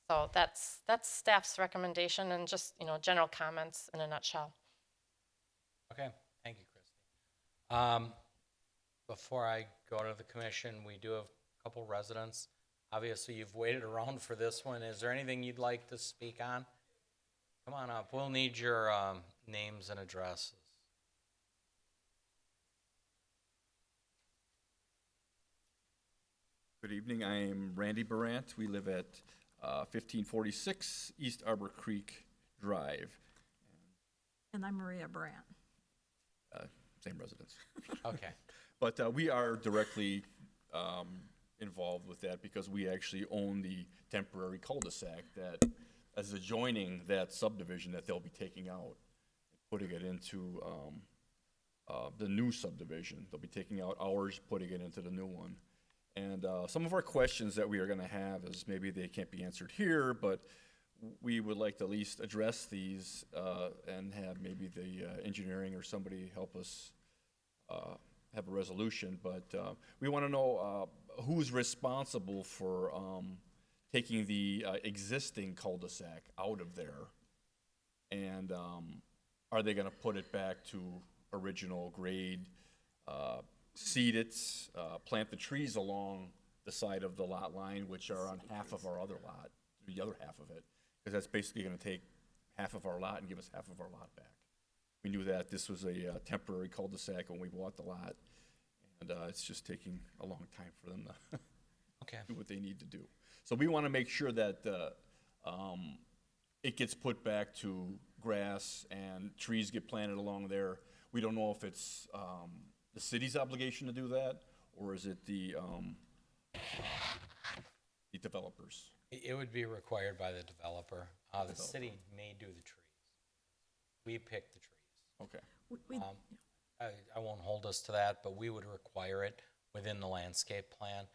So that's staff's recommendation and just, general comments in a nutshell. Okay, thank you, Christie. Before I go to the commission, we do have a couple residents. Obviously, you've waited around for this one. Is there anything you'd like to speak on? Come on up. We'll need your names and addresses. Good evening. I am Randy Barant. We live at 1546 East Arbor Creek Drive. And I'm Maria Brandt. Same residence. Okay. But we are directly involved with that because we actually own the temporary cul-de-sac that is adjoining that subdivision that they'll be taking out, putting it into the new subdivision. They'll be taking out ours, putting it into the new one. And some of our questions that we are going to have is maybe they can't be answered here, but we would like to at least address these and have maybe the engineering or somebody help us have a resolution. But we want to know who's responsible for taking the existing cul-de-sac out of there, and are they going to put it back to original grade, seed it, plant the trees along the side of the lot line, which are on half of our other lot, the other half of it, because that's basically going to take half of our lot and give us half of our lot back. We knew that this was a temporary cul-de-sac when we bought the lot, and it's just taking a long time for them to do what they need to do. So we want to make sure that it gets put back to grass and trees get planted along there. We don't know if it's the city's obligation to do that, or is it the developers? It would be required by the developer. The city may do the trees. We pick the trees. Okay. I won't hold us to that, but we would require it within the landscape plan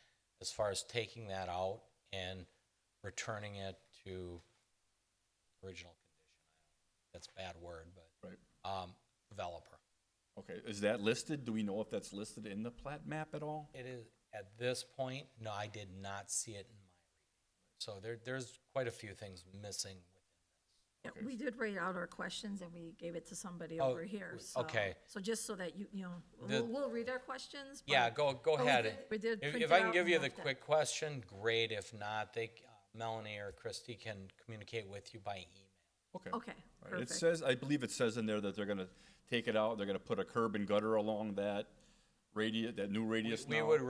as far as taking that out and returning it to original condition. That's a bad word, but developer. Okay, is that listed? Do we know if that's listed in the plat map at all? It is, at this point, no, I did not see it in my reading. So there's quite a few things missing Yeah, we did write out our questions and we gave it to somebody Oh, over here. So, okay. So just so that we'll read our questions. Yeah, go ahead. We did print If it I can out give and you the left it. quick question, great. If not, Melanie or Christy can communicate with you by email. Okay. Okay, Right. perfect. It says, I believe it says in there that they're gonna take it out, they're gonna put a curb and gutter along that radius, that new radius We now. would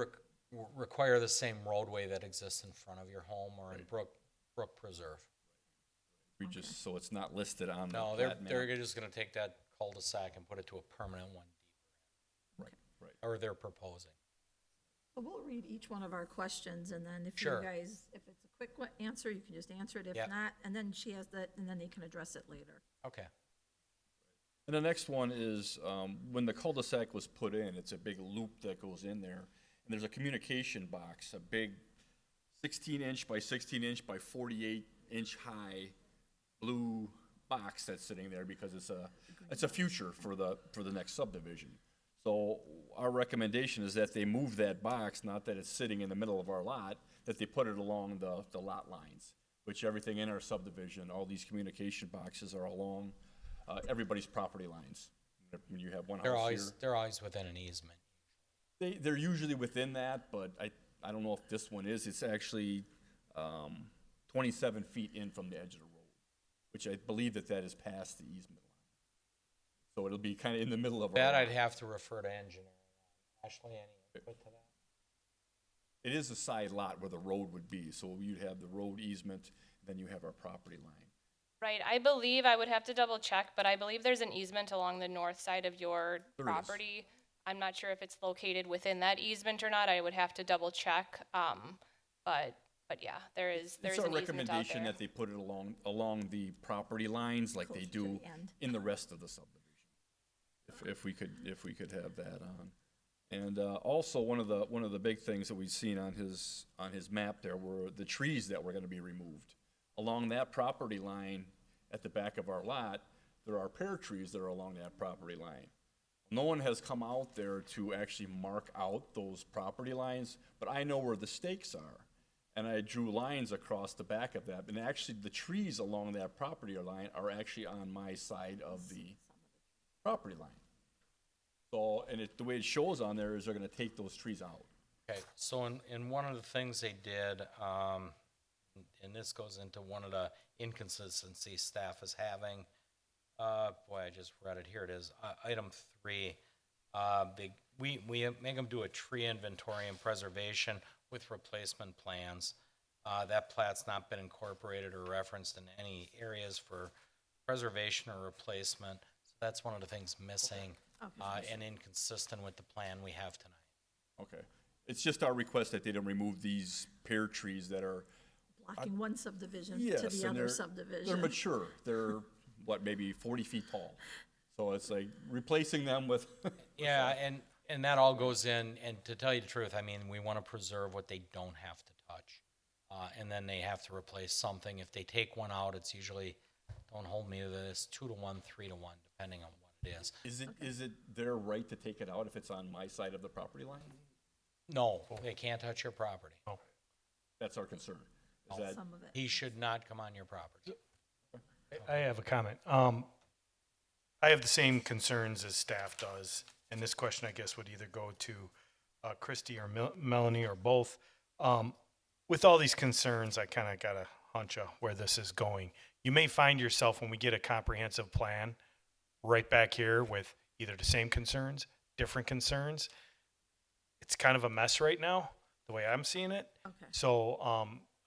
require the same roadway that exists in front of your home or in Brook Preserve. We just, so it's not listed on the No, plat map. they're just gonna take that cul-de-sac and put it to a permanent one deeper. Right. Or they're proposing. So we'll read each one of our questions and then if Sure. you guys, if it's a quick answer, you can just answer it. If Yep. not, and then she has that, and then they can address it later. Okay. And the next one is, when the cul-de-sac was put in, it's a big loop that goes in there. And there's a communication box, a big 16-inch by 16-inch by 48-inch high blue box that's sitting there because it's a future for the next subdivision. So our recommendation is that they move that box, not that it's sitting in the middle of our lot, that they put it along the lot lines, which everything in our subdivision, all these communication boxes are along everybody's property lines. When you have one house here. They're always within an easement. They're usually within that, but I don't know if this one is. It's actually 27 feet in from the edge of the road, which I believe that is past the easement line. So it'll be kind of in the middle of our That lot. I'd have to refer to engineering. Ashley, any input to that? It is a side lot where the road would be, so you'd have the road easement, then you have our property line. Right, I believe, I would have to double check, but I believe there's an easement along the north side of your There is. property. I'm not sure if it's located within that easement or not. I would have to double check. But yeah, there is It's an our easement out recommendation there. that they put it along the property lines like they Closer to do the end. in the rest of the subdivision. if we could have that on. And also, one of the big things that we've seen on his map there were the trees that were gonna be removed. Along that property line at the back of our lot, there are pear trees that are along that property line. No one has come out there to actually mark out those property lines, but I know where the stakes are. And I drew lines across the back of that, and actually the trees along that property line are actually on my side of the property line. So, and the way it shows on there is they're gonna take those trees out. Okay, so in one of the things they did, and this goes into one of the inconsistencies staff is having, boy, I just read it, here it is, item 3. We make them do a tree inventory and preservation with replacement plans. That plat's not been incorporated or referenced in any areas for preservation or replacement. So that's one of the things missing and inconsistent with the plan we have tonight. Okay. It's just our request that they don't remove these pear trees that are. Blocking one subdivision Yes, to the and other they're subdivision. mature. They're, what, maybe 40 feet tall. So it's like replacing them with. Yeah, and that all goes in, and to tell you the truth, I mean, we want to preserve what they don't have to touch. And then they have to replace something. If they take one out, it's usually, don't hold me to this, 2 to 1, 3 to 1, depending on what it is. Is it their right to take it out if it's on my side of the property line? No, they can't touch your property. That's our concern. Is that, Some of it. He should not come on your property. I have a comment. I have the same concerns as staff does, and this question, I guess, would either go to Christie or Melanie or both. With all these concerns, I kind of got a hunch of where this is going. You may find yourself, when we get a comprehensive plan, right back here with either the same concerns, different concerns. It's kind of a mess right now, the way I'm seeing it. Okay. So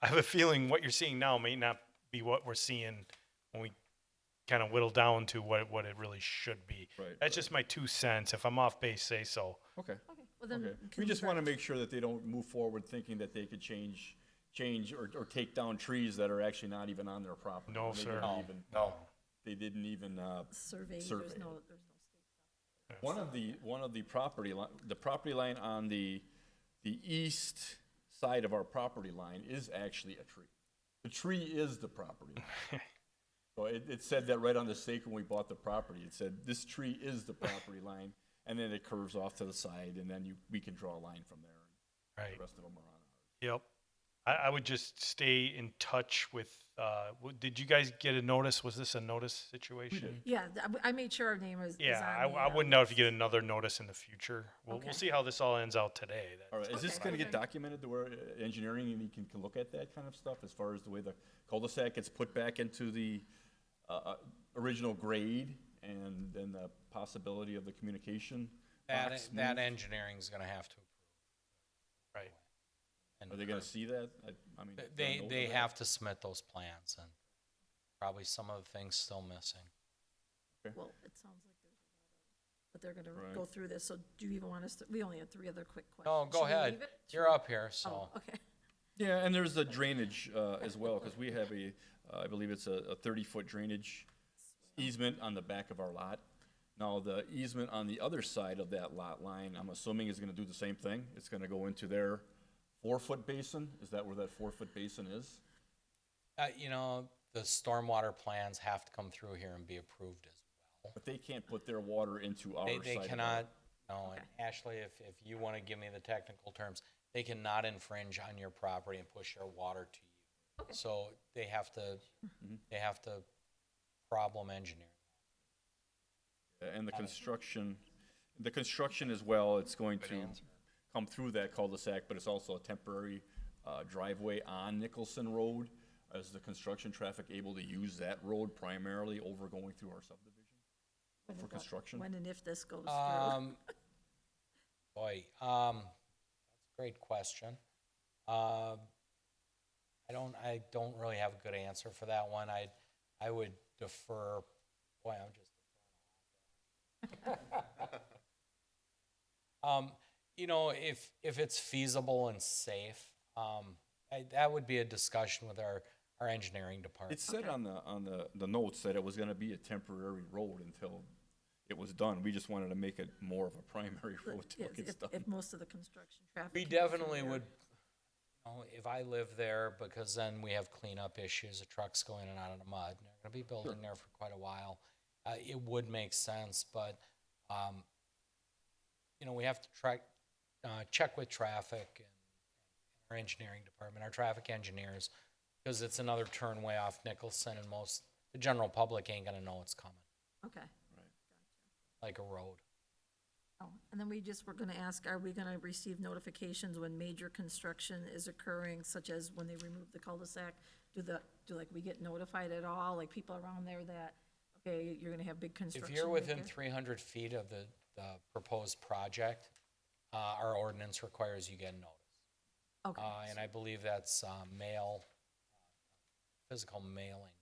I have a feeling what you're seeing now may not be what we're seeing when we kind of whittle down to what it really should be. Right, That's just my 2 cents. If I'm off base, say so. okay. Okay, well then. Okay. can We just back- want to make sure that they don't move forward thinking that they could change or take down trees that are actually not even on their property. No, They sir. didn't No, even- no. They didn't even, Survey, survey there's it. no stakes. one of the property line on the east side of our property line is actually a tree. The tree is the property. So it said that right on the stake when we bought the property. It said, this tree is the property line, and then it curves off to the side, and then we can draw a line from there. Right. The rest of them are on ours. Yep. I would just stay in touch with, did you guys get a notice? Was this a notice situation? Yeah, I made sure our name is on Yeah, the, I wouldn't know if you get another notice in the future. We'll Okay. see how this all ends out today. All right, is this Okay. gonna get documented to where engineering and you can look at that kind of stuff as far as the way the cul-de-sac gets put back into the original grade and then the possibility of the communication box That moved? engineering's gonna have to approve. Right. And Are they gonna see that? I mean. They have to submit those plans, and probably some of the things still missing. well, it sounds like there's a lot of, but they're gonna Right. go through this, so do you even want us to, we only have 3 other quick questions. No, go Should we ahead. leave it? You're up here, so. Oh, okay. Yeah, and there's a drainage as well, because we have I believe it's a 30-foot drainage easement on the back of our lot. Now, the easement on the other side of that lot line, I'm assuming is gonna do the same thing. It's gonna go into their 4-foot basin. Is that where that 4-foot basin is? You know, the stormwater plans have to come through here and be approved as well. But they can't put their water into our side. They of our- cannot, no, and Ashley, if you want to give me the technical terms, they cannot infringe on your property and push their water to you. So they have to problem engineer. And the construction as well, it's going to come through that cul-de-sac, but it's also a temporary driveway on Nicholson Road. Is the construction traffic able to use that road primarily over going through our subdivision for construction? When and if this goes through. Boy, that's a great question. I don't really have a good answer for that one. I would defer, boy, I'm just you know, if it's feasible and safe, that would be a discussion with our engineering department. It said on the notes that it was gonna be a temporary road until it was done. We just wanted to make it more of a primary road till it gets done. If most of the construction traffic. We came through definitely there. would, if I live there, because then we have cleanup issues, the trucks go in and out of the mud, and they're gonna be building there for quite a while. It would make sense, but, we have to check with traffic and our engineering department, our traffic engineers, because it's another turn way off Nicholson, and the general public ain't gonna know it's coming, Okay. like a road. Oh, and then we're gonna ask, are we gonna receive notifications when major construction is occurring, such as when they remove the cul-de-sac? Do we get notified at all, like people around there that, okay, you're gonna have big construction? If you're right within there? 300 feet of the proposed project, our ordinance requires you get notice. Okay, And I believe that's physical mailing.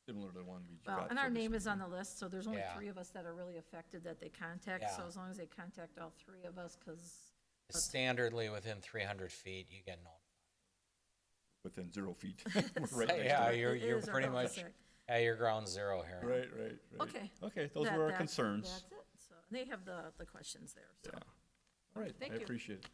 Similar to the one we well, got and for our this name is on meeting. the list, so there's only Yeah. 3 of us that are really affected that they contact, so Yeah. as long as they contact all 3 of us, because, Standardly, within 300 feet, you get notified. Within 0 feet. We're right next to Yeah, it. you're is our pretty much cul-de-sac. at your ground zero here. Right. Okay. Okay, those That- were our that's- concerns. That's it, so, and they have the questions there, so. Yeah. All right, Thank I you. appreciate it.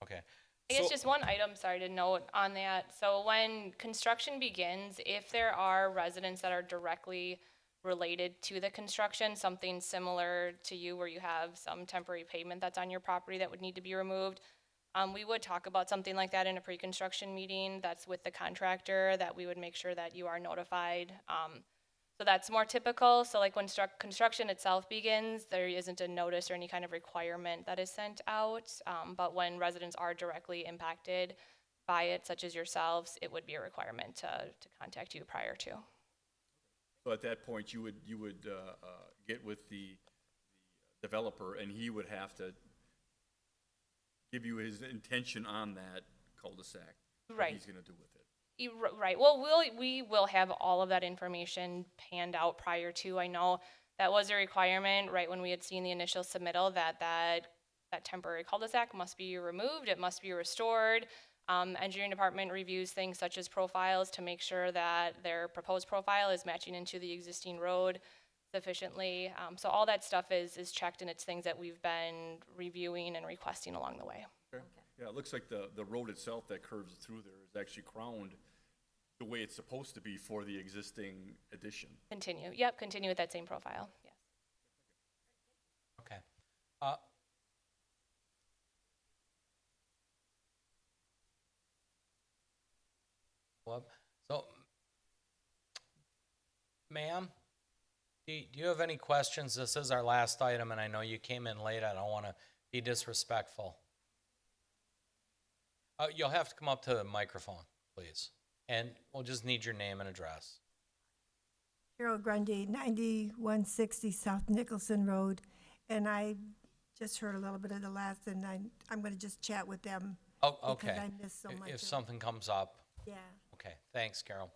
Okay. I guess So- just one item, sorry to note on that. So when construction begins, if there are residents that are directly related to the construction, something similar to you where you have some temporary pavement that's on your property that would need to be removed, we would talk about something like that in a pre-construction meeting that's with the contractor, that we would make sure that you are notified. So that's more typical. So like when construction itself begins, there isn't a notice or any kind of requirement that is sent out. But when residents are directly impacted by it, such as yourselves, it would be a requirement to contact you prior to. So at that point, you would get with the developer, and he would have to give you his intention on that cul-de-sac. What Right. he's gonna do with it. Right. Well, we will have all of that information panned out prior to. I know that was a requirement right when we had seen the initial submittal that temporary cul-de-sac must be removed. It must be restored. Engineering department reviews things such as profiles to make sure that their proposed profile is matching into the existing road sufficiently. So all that stuff is checked, and it's things that we've been reviewing and requesting along the way. Okay. Yeah, it looks like the road itself that curves through there is actually crowned the way it's supposed to be for the existing addition. Continue with that same profile, yes. Okay. So, ma'am, do you have any questions? This is our last item, and I know you came in late. I don't want to be disrespectful. You'll have to come up to the microphone, please. And we'll just need your name and address. Carol Grundy, 9160 South Nicholson Road. And I just heard a little bit of the last, and I'm going to just chat with them. Oh, okay. Because I missed so much. If of- something comes up. Yeah. Okay, thanks, Carol.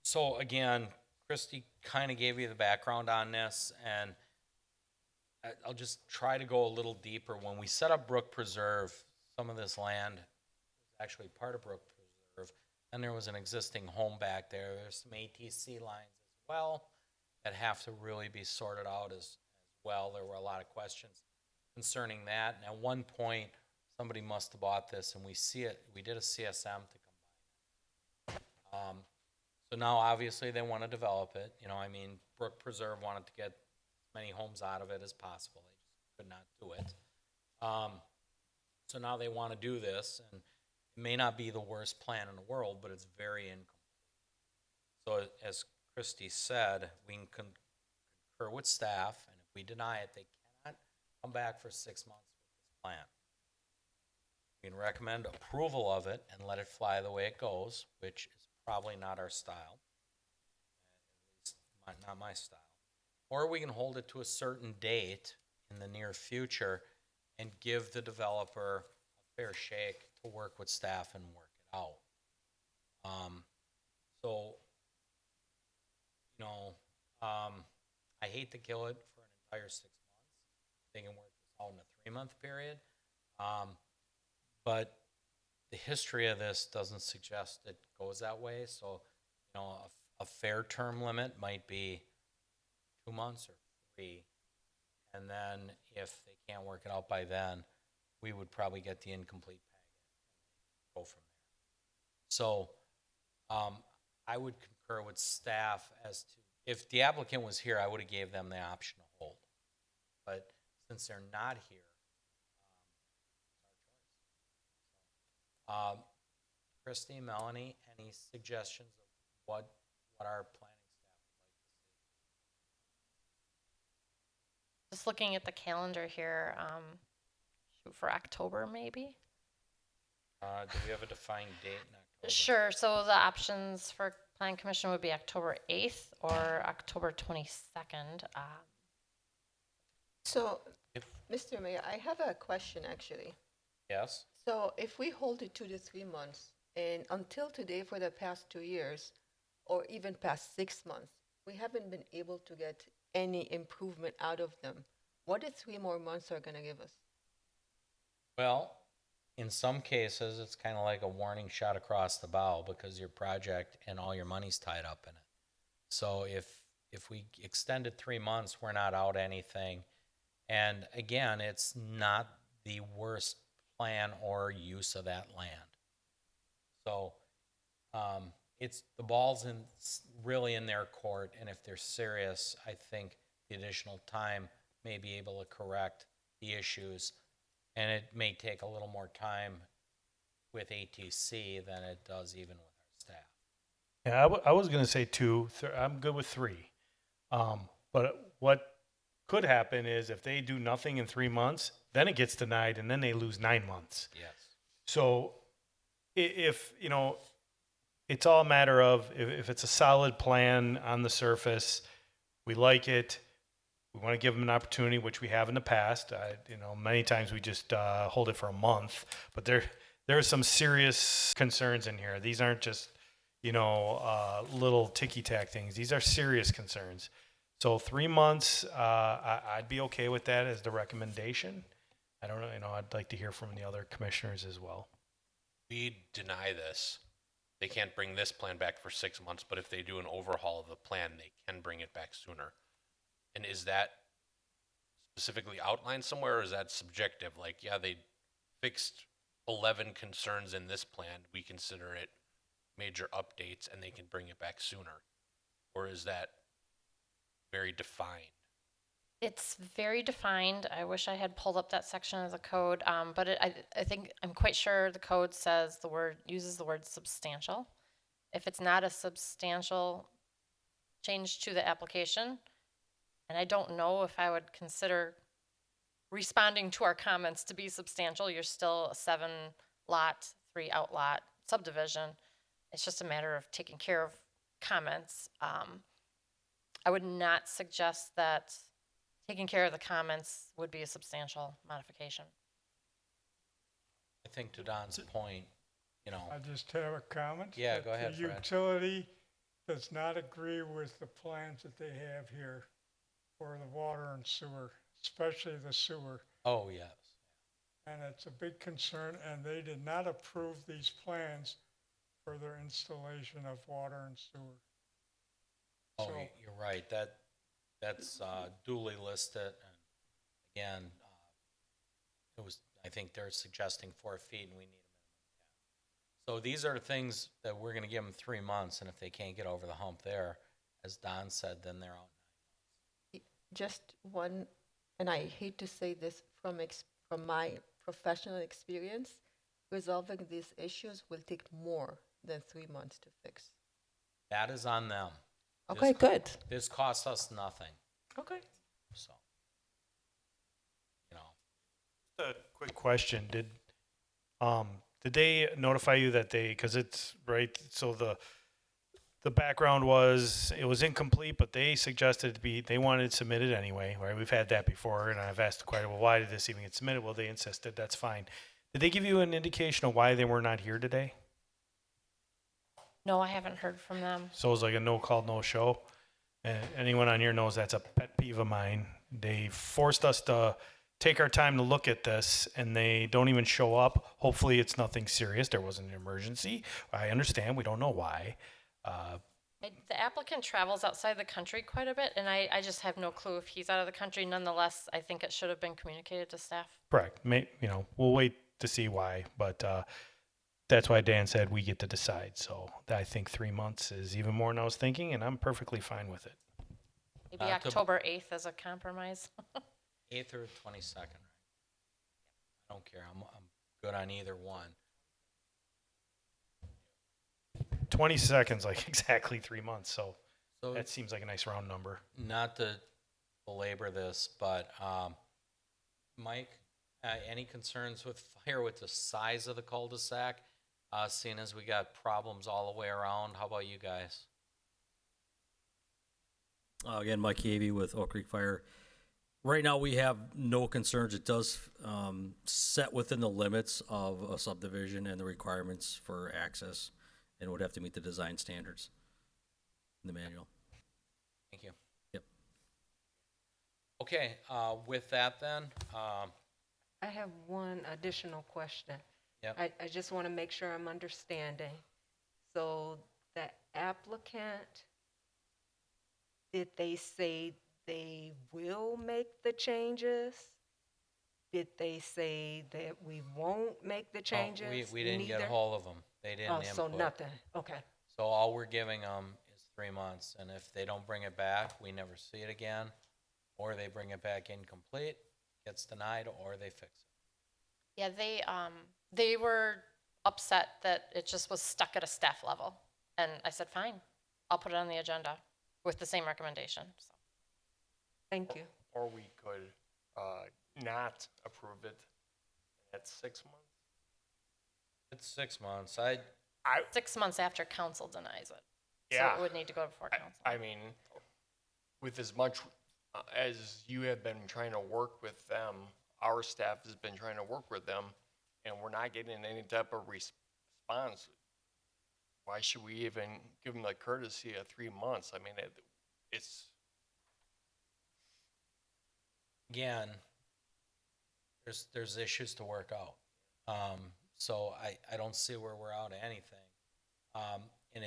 So again, Christy kind of gave you the background on this, and I'll just try to go a little deeper. When we set up Brook Preserve, some of this land was actually part of Brook Preserve, and there was an existing home back there. There's some ATC lines as well that have to really be sorted out as well. There were a lot of questions concerning that, and at one point, somebody must have bought this, and we did a CSM to combine. So now, obviously, they want to develop it. Brook Preserve wanted to get as many homes out of it as possible. They just could not do it. So now they want to do this, and it may not be the worst plan in the world, but it's very incomplete. So as Christy said, we can concur with staff, and if we deny it, they cannot come back for 6 months with this plan. We can recommend approval of it and let it fly the way it goes, which is probably not our style. At least not my style. Or we can hold it to a certain date in the near future and give the developer a fair shake to work with staff and work it out. I hate to kill it for an entire 6 months. They can work this out in a 3-month period. But the history of this doesn't suggest it goes that way. So, a fair term limit might be 2 months or 3. And then if they can't work it out by then, we would probably get the incomplete packet, go from there. So, I would concur with staff as to, if the applicant was here, I would have gave them the option to hold. But since they're not here, it's our choice. Christy, Melanie, any suggestions of what our planning staff would like to see? Just looking at the calendar here, shoot for October maybe? Do we have a defined date in October? Sure, so the options for Plan Commission would be October 8th or October 22nd. So, If- Mr. Mayor, I have a question actually. Yes? So if we hold it 2 to 3 months, and until today for the past 2 years, or even past 6 months, we haven't been able to get any improvement out of them, what is 3 more months are gonna give us? Well, in some cases, it's kind of like a warning shot across the bow because your project and all your money's tied up in it. So if we extended 3 months, we're not out anything. And again, it's not the worst plan or use of that land. So it's the ball's really in their court, and if they're serious, I think the additional time may be able to correct the issues. And it may take a little more time with ATC than it does even with our staff. Yeah, I was going to say 2. I'm good with 3. But what could happen is if they do nothing in 3 months, then it gets denied and then they lose 9 months. Yes. So if, you know, it's all a matter of if it's a solid plan on the surface, we like it, we want to give them an opportunity, which we have in the past. You know, many times we just hold it for a month, but there are some serious concerns in here. These aren't just, you know, little ticky-tack things. These are serious concerns. So 3 months, I'd be okay with that as the recommendation. I don't know, you know, I'd like to hear from the other commissioners as well. We deny this. They can't bring this plan back for 6 months, but if they do an overhaul of the plan, they can bring it back sooner. And is that specifically outlined somewhere, or is that subjective? Like, yeah, they fixed 11 concerns in this plan, we consider it major updates, and they can bring it back sooner? Or is that very defined? It's very defined. I wish I had pulled up that section of the code, but I think I'm quite sure the code says uses the word substantial. If it's not a substantial change to the application, and I don't know if I would consider responding to our comments to be substantial. You're still a 7-lot, 3-outlot subdivision. It's just a matter of taking care of comments. I would not suggest that taking care of the comments would be a substantial modification. I think to Don's point, you know, I just have a comment. Yeah, that go ahead, The Fred. utility does not agree with the plans that they have here for the water and sewer, especially the sewer. oh, yes. And it's a big concern, and they did not approve these plans for their installation of water and sewer. Oh, So- you're right. That's duly listed. And again, it was, I think they're suggesting 4 feet and we need a minimum 10. So these are things that we're going to give them 3 months. And if they can't get over the hump there, as Don said, then they're out. Just one, and I hate to say this from my professional experience, resolving these issues will take more than 3 months to fix. That is on them. Okay, good. This costs us nothing. Okay. So, you know, Just a quick question. Did they notify you that because it's right, so the background was, it was incomplete, but they suggested they wanted it submitted anyway, right? We've had that before, and I've asked quite a while, why did this even get submitted? Well, they insisted, that's fine. Did they give you an indication of why they were not here today? No, I haven't heard from them. So it was like a no call, no show. And anyone on here knows that's a pet peeve of mine. They forced us to take our time to look at this, and they don't even show up. Hopefully it's nothing serious. There wasn't an emergency. I understand. We don't know why. The applicant travels outside the country quite a bit, and I just have no clue if he's out of the country. Nonetheless, I think it should have been communicated to staff. Correct. We'll wait to see why, but that's why Dan said we get to decide. So I think 3 months is even more than I was thinking, and I'm perfectly fine with it. Maybe October 8th as a compromise. 8th or 22nd, right? I don't care. I'm good on either one. 20 seconds, like exactly 3 months. So So that seems like a nice round number. not to belabor this, but Mike, any concerns with fire with the size of the cul-de-sac? Seeing as we got problems all the way around, how about you guys? Again, Mike Cavey with Oak Creek Fire. Right now, we have no concerns. It does set within the limits of a subdivision and the requirements for access, and would have to meet the design standards in the manual. Thank you. Yep. Okay, with that then, I have one additional question. Yep. I just want to make sure I'm understanding. So the applicant, did they say they will make the changes? Did they say that we won't make the changes? we didn't get a Neither? hold of them. They didn't Oh, input. so nothing, okay. So all we're giving them is 3 months, and if they don't bring it back, we never see it again, or they bring it back incomplete, gets denied, or they fix it. Yeah, they were upset that it just was stuck at a staff level. And I said, fine, I'll put it on the agenda with the same recommendation. So. Thank you. Or we could not approve it at 6 months. It's 6 months. 6 months after council denies it. Yeah. So it would need to go before council. I mean, with as much as you have been trying to work with them, our staff has been trying to work with them, and we're not getting any type of response. Why should we even give them the courtesy of 3 months? I mean, it's Again, there's issues to work out. So I don't see where we're out of anything. And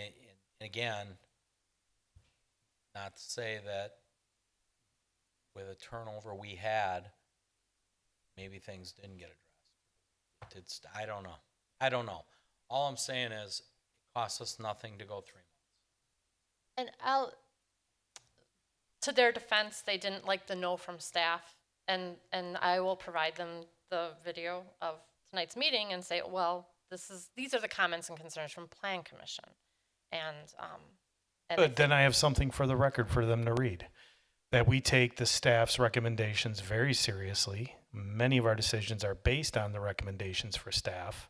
again, not to say that with a turnover we had, maybe things didn't get addressed. I don't know. All I'm saying is it costs us nothing to go 3 months. And to their defense, they didn't like the no from staff, and I will provide them the video of tonight's meeting and say, well, these are the comments and concerns from Plan Commission, and Good, then I have something for the record for them to read. That we take the staff's recommendations very seriously. Many of our decisions are based on the recommendations for staff.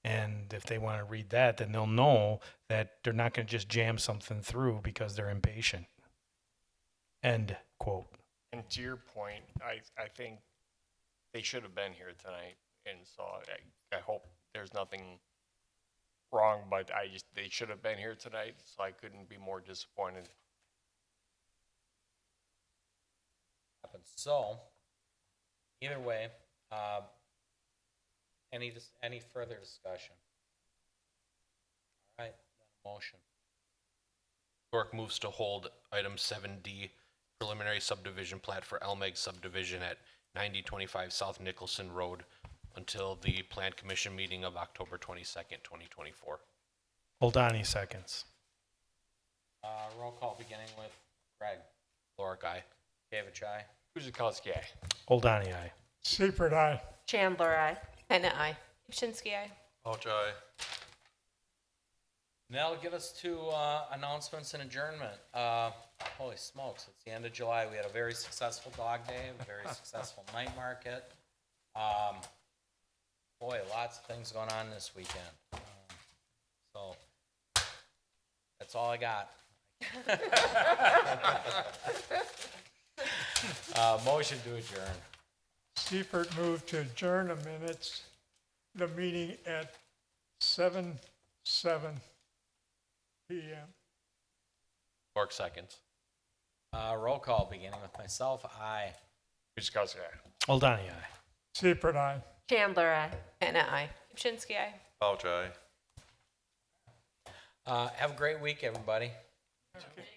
And if they want to read that, then they'll know that they're not going to just jam something through because they're impatient. End quote. and to your point, I think they should have been here tonight, and so I hope there's nothing wrong, but they should have been here tonight, so I couldn't be more disappointed. Happens. So, either way, any further discussion? All right, motion. York moves to hold item 7D, preliminary subdivision plat for Elmeg subdivision at 9025 South Nicholson Road until the Plan Commission meeting of October 22nd, 2024. Oldani seconds. Roll call beginning with Greg. Lorick, aye. David Chai. Kuzikowski, aye. Oldani, aye. Seifert, aye. Chandler, aye. Hannah, aye. Shinsky, aye. Ouch, aye. And that'll get us to announcements and adjournment. Holy smokes, it's the end of July. We had a very successful dog day, a very successful night market. Boy, lots of things going on this weekend. So that's all I got. Motion to adjourn. Seifert moved to adjourn the meeting at 7:07 p.m. Lorick seconds. Roll call beginning with myself. Aye. Kuzikowski, aye. Oldani, aye. Seifert, aye. Chandler, aye. Hannah, aye. Shinsky, aye. Ouch, aye. Have a great week, everybody. Okay.